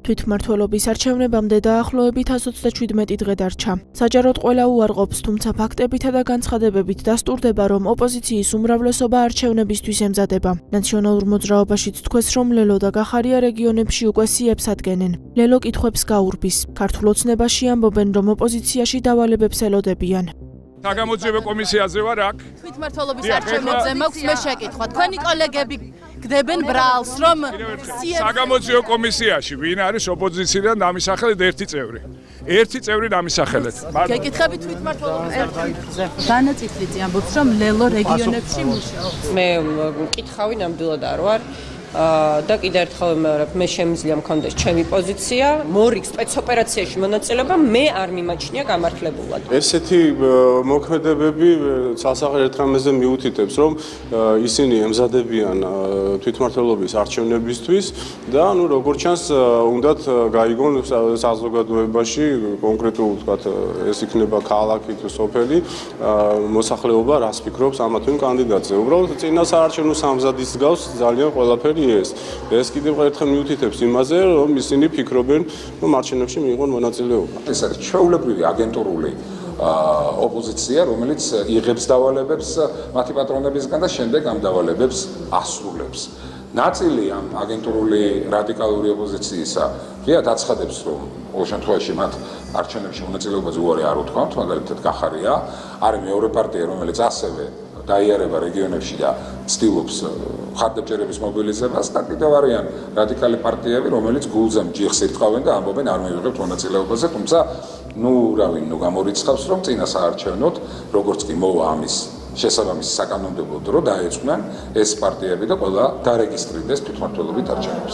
თვითმმართველობის არჩევნებამდე დაახლოებით 127 დღე დარჩა. საჯაროდ ყველა უარყოფს, თუმცა ფაქტებითა და განცხადებებით დასტურდება, რომ ოპოზიციის უმრავლესობა არჩევნებისთვის ემზადება. ნაციონალურ მოძრაობაშიც თქვეს, რომ ლელო და გახარია რეგიონებში უკვე სიებს ადგენენ. ლელო კითხვებს გაურბის. ქართულ ოცნებაში ამბობენ, რომ ოპოზიციაში დავალებებს ელოდებიან. საგამოძიებო კომისიაზე ვარ აქ. თვითმმართველობის არჩევნებზე მაქვს მე შეკითხვა. თქვენი კოლეგები გდებენ ბრალს, რომ საგამოძიებო კომისიაში ვინ არის ოპოზიციიდან დამისახელეთ ერთი წევრი. ერთი წევრი დამისახელეთ. გეკითხები თვითმმართველობის არჩევნებზე. განაწილეთ ამბობს, რომ ლელო რეგიონებში მუშაობს. მე მკითხავი ნამდვილად არ ვარ. და კიდევ ერთხელ ვიმეორებ, მე შემიძლია მქონდეს ჩემი პოზიცია, მორიგ სპეცოპერაციაში მონაწილეობა მე არ მიმაჩნია გამართლებულად. ესეთი მოქმედებები ცალსახელ ერთხმაზე მიუთითებს, რომ ისინი ემზადებიან თვითმმართველობის არჩევნებისთვის და როგორც ჩანს, უნდათ გაიგონ საზოგადოებაში კონკრეტულ, ვთქვათ, ეს იქნება ქალაქი თუ სოფელი, მოსახლეობა რას ფიქრობს ამა თუ იმ კანდიდატზე. უბრალოდ წინასაარჩევნო სამზადის გავს ძალიან ყველაფერი ეს კიდევ ერთხელ მიუთითებს იმაზე, რომ ისინი ფიქრობენ, რომ არჩევნებში მიიღონ მონაწილეობა. ეს არის ჩვეულებრივი აგენტურული ოპოზიცია, რომელიც იღებს დავალებებს მათი პატრონებისგან და შემდეგ ამ დავალებებს ასრულებს. ნაწილი ამ აგენტურული რადიკალური ოპოზიციისა ღიად აცხადებს, რომ ყოველ შემთხვევაში მათ არჩევნებში მონაწილეობაზე უარი არ უთქვამთ, მაგალითად გახარია, არის მეორე პარტია, რომელიც ასევე დაიარება რეგიონებში და ცდილობს მხარდამჭერების მობილიზებას და კიდევ არიან რადიკალი პარტიები, რომელიც გულზე მჯიხს ირტყავენ და ამბობენ არ მივიღებთ მონაწილეობაზე, თუმცა ნუ გამორიცხავს, რომ წინასაარჩევნოდ, როგორც კი მოვა ამის შესაბამისი საკანონმდებლო დრო, დაეწყვნენ ეს პარტიები და ყველა დარეგისტრირდეს თვითმმართველობით არჩევნებს.